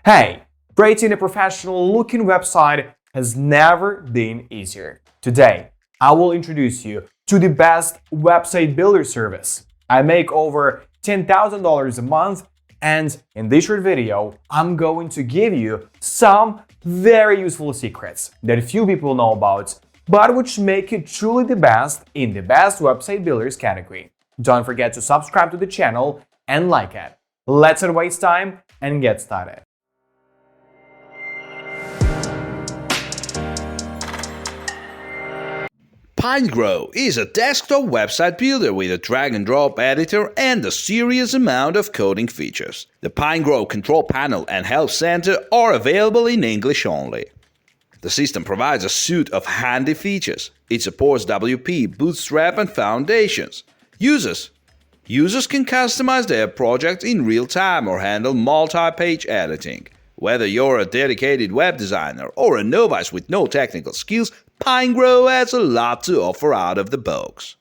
Hey, creating a professional-looking website has never been easier. Today, I will introduce you to the best website builder service. I make over $10,000 a month, and in this short video, I'm going to give you some very useful secrets that few people know about, but which make it truly the best in the best website builders category. Don't forget to subscribe to the channel and like it. Let's not waste time and get started. Pinegrow is a desktop website builder with a drag-and-drop editor and a serious amount of coding features. The Pinegrow control panel and help center are available in English only. The system provides a suite of handy features. It supports WP, Bootstrap, and Foundations. Users can customize their project in real time or handle multi-page editing. Whether you're a dedicated web designer or a novice with no technical skills, Pinegrow has a lot to offer out of the box.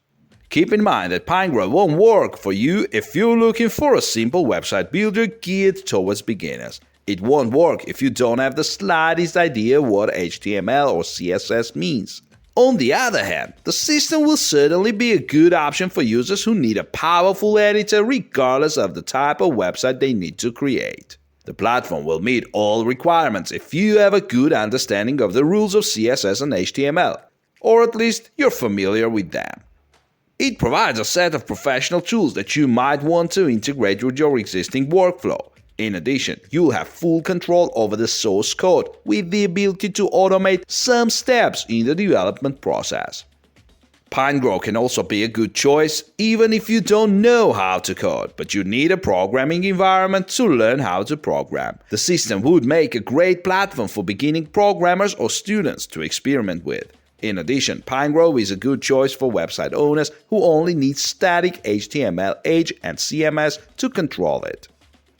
Keep in mind that Pinegrow won't work for you if you're looking for a simple website builder geared towards beginners. It won't work if you don't have the slightest idea what HTML or CSS means. On the other hand, the system will certainly be a good option for users who need a powerful editor regardless of the type of website they need to create. The platform will meet all requirements if you have a good understanding of the rules of CSS and HTML, or at least you're familiar with them. It provides a set of professional tools that you might want to integrate with your existing workflow. In addition, you'll have full control over the source code with the ability to automate some steps in the development process. Pinegrow can also be a good choice even if you don't know how to code, but you need a programming environment to learn how to program. The system would make a great platform for beginning programmers or students to experiment with. In addition, Pinegrow is a good choice for website owners who only need static HTML, and CMS to control it.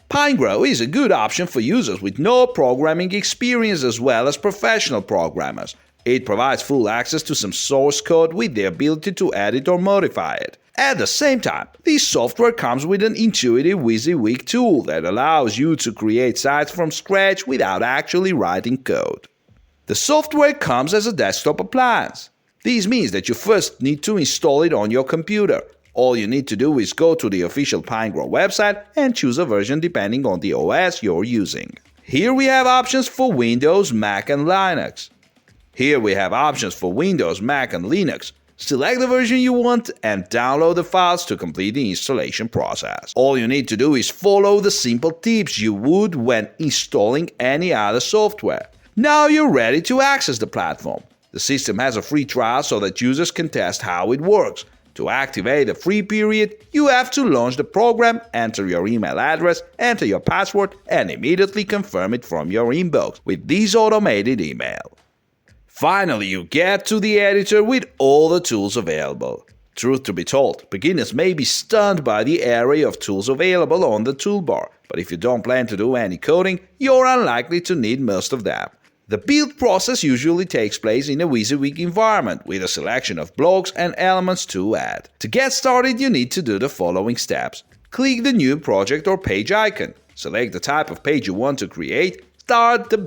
Pinegrow is a good option for users with no programming experience as well as professional programmers. It provides full access to some source code with the ability to edit or modify it. At the same time, this software comes with an intuitive WYSIWYG tool that allows you to create sites from scratch without actually writing code. The software comes as a desktop appliance. This means that you first need to install it on your computer. All you need to do is go to the official Pinegrow website and choose a version depending on the OS you're using. Here we have options for Windows, Mac, and Linux. Select the version you want and download the files to complete the installation process. All you need to do is follow the simple tips you would when installing any other software. Now you're ready to access the platform. The system has a free trial so that users can test how it works. To activate the free period, you have to launch the program, enter your email address, enter your password, and immediately confirm it from your inbox with this automated email. Finally, you get to the editor with all the tools available. Truth to be told, beginners may be stunned by the array of tools available on the toolbar, but if you don't plan to do any coding, you're unlikely to need most of them. The build process usually takes place in a WYSIWYG environment with a selection of blocks and elements to add. To get started, you need to do the following steps. Click the new project or page icon. Select the type of page you want to create. Start the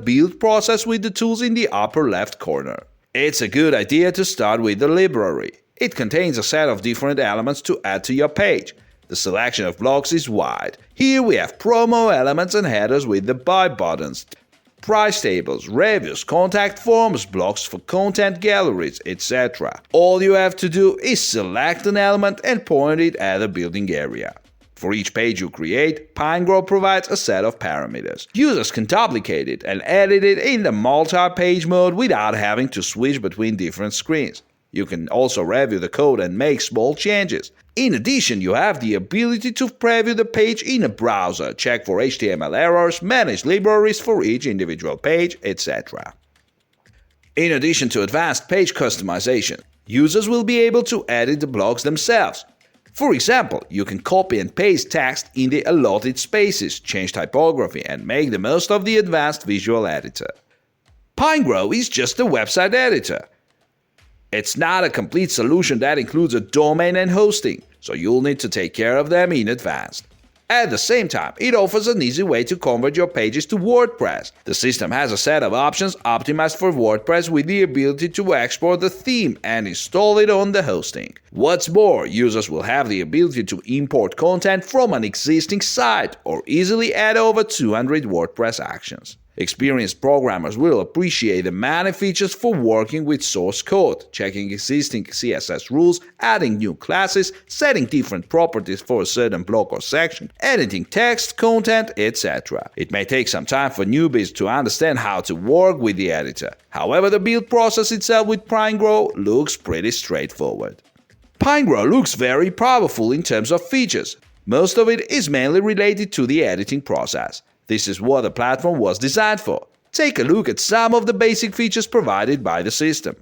build process with the tools in the upper left corner. It's a good idea to start with the library. It contains a set of different elements to add to your page. The selection of blocks is wide. Here we have promo elements and headers with the buy buttons, price tables, reviews, contact forms, blocks for content galleries, etc. All you have to do is select an element and point it at the building area. For each page you create, Pinegrow provides a set of parameters. Users can duplicate it and edit it in the multi-page mode without having to switch between different screens. You can also review the code and make small changes. In addition, you have the ability to preview the page in a browser, check for HTML errors, manage libraries for each individual page, etc. In addition to advanced page customization, users will be able to edit the blocks themselves. For example, you can copy and paste text in the allotted spaces, change typography, and make the most of the advanced visual editor. Pinegrow is just a website editor. It's not a complete solution that includes a domain and hosting, so you'll need to take care of them in advance. At the same time, it offers an easy way to convert your pages to WordPress. The system has a set of options optimized for WordPress with the ability to export the theme and install it on the hosting. What's more, users will have the ability to import content from an existing site or easily add over 200 WordPress actions. Experienced programmers will appreciate the many features for working with source code, checking existing CSS rules, adding new classes, setting different properties for a certain block or section, editing text, content, etc. It may take some time for newbies to understand how to work with the editor. However, the build process itself with Pinegrow looks pretty straightforward. Pinegrow looks very powerful in terms of features. Most of it is mainly related to the editing process. This is what the platform was designed for. Take a look at some of the basic features provided by the system.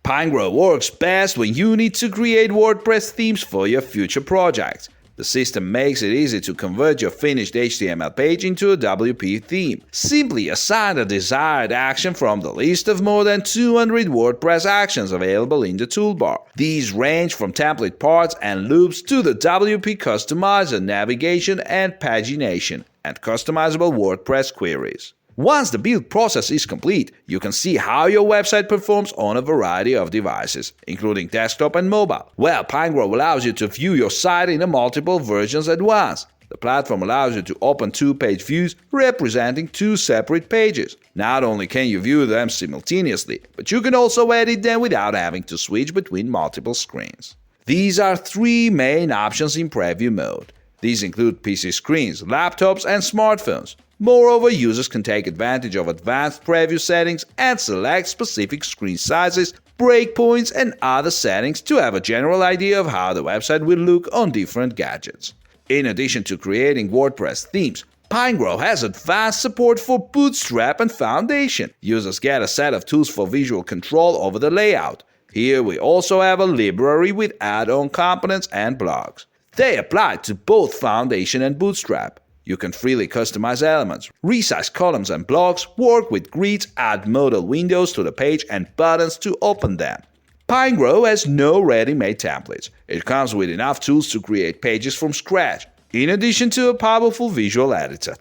Pinegrow works best when you need to create WordPress themes for your future projects. The system makes it easy to convert your finished HTML page into a WP theme. Simply assign a desired action from the list of more than 200 WordPress actions available in the toolbar. These range from template parts and loops to the WP customizer, navigation and pagination, and customizable WordPress queries. Once the build process is complete, you can see how your website performs on a variety of devices, including desktop and mobile. Well, Pinegrow allows you to view your site in multiple versions at once. The platform allows you to open two-page views representing two separate pages. Not only can you view them simultaneously, but you can also edit them without having to switch between multiple screens. These are three main options in preview mode. These include PC screens, laptops, and smartphones. Moreover, users can take advantage of advanced preview settings and select specific screen sizes, breakpoints, and other settings to have a general idea of how the website will look on different gadgets. In addition to creating WordPress themes, Pinegrow has advanced support for Bootstrap and Foundation. Users get a set of tools for visual control over the layout. Here we also have a library with add-on components and blogs. They apply to both Foundation and Bootstrap. You can freely customize elements, resize columns and blocks, work with grids, add modal windows to the page and buttons to open them. Pinegrow has no ready-made templates. It comes with enough tools to create pages from scratch, in addition to a powerful visual editor.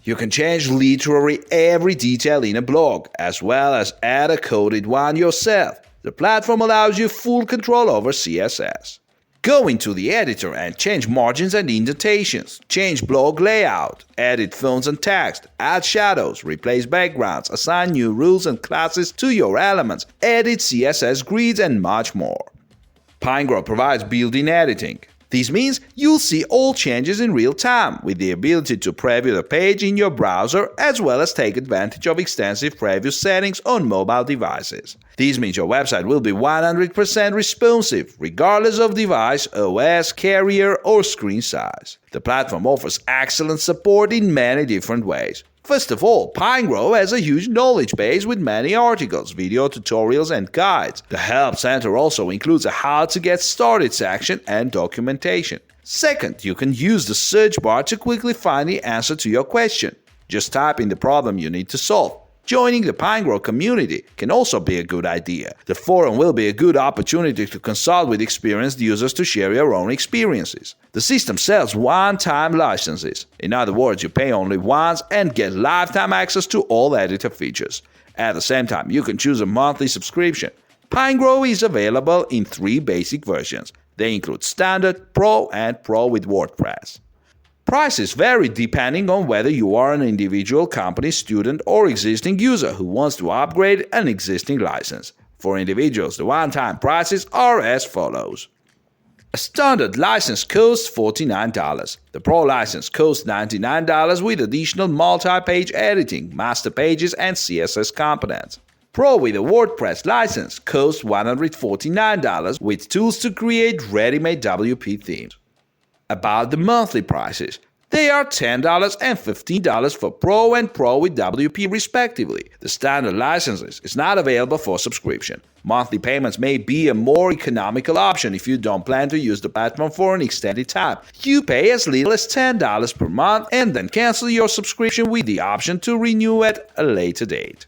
You can change literally every detail in a blog, as well as add a coded one yourself. The platform allows you full control over CSS. Go into the editor and change margins and indentations, change blog layout, edit fonts and text, add shadows, replace backgrounds, assign new rules and classes to your elements, edit CSS grids, and much more. Pinegrow provides built-in editing. This means you'll see all changes in real time, with the ability to preview the page in your browser as well as take advantage of extensive preview settings on mobile devices. This means your website will be 100% responsive, regardless of device, OS, carrier, or screen size. The platform offers excellent support in many different ways. First of all, Pinegrow has a huge knowledge base with many articles, video tutorials, and guides. The Help Center also includes a How to Get Started section and documentation. Second, you can use the search bar to quickly find the answer to your question. Just type in the problem you need to solve. Joining the Pinegrow community can also be a good idea. The forum will be a good opportunity to consult with experienced users to share your own experiences. The system sells one-time licenses. In other words, you pay only once and get lifetime access to all editor features. At the same time, you can choose a monthly subscription. Pinegrow is available in 3 basic versions. They include Standard, Pro, and Pro with WordPress. Prices vary depending on whether you are an individual, company, student, or existing user who wants to upgrade an existing license. For individuals, the one-time prices are as follows. A standard license costs $49. The Pro license costs $99 with additional multi-page editing, master pages, and CSS components. Pro with a WordPress license costs $149 with tools to create ready-made WP themes. About the monthly prices, they are $10 and $15 for Pro and Pro with WP respectively. The standard licenses is not available for subscription. Monthly payments may be a more economical option if you don't plan to use the platform for an extended time. You pay as little as $10 per month and then cancel your subscription with the option to renew at a later date.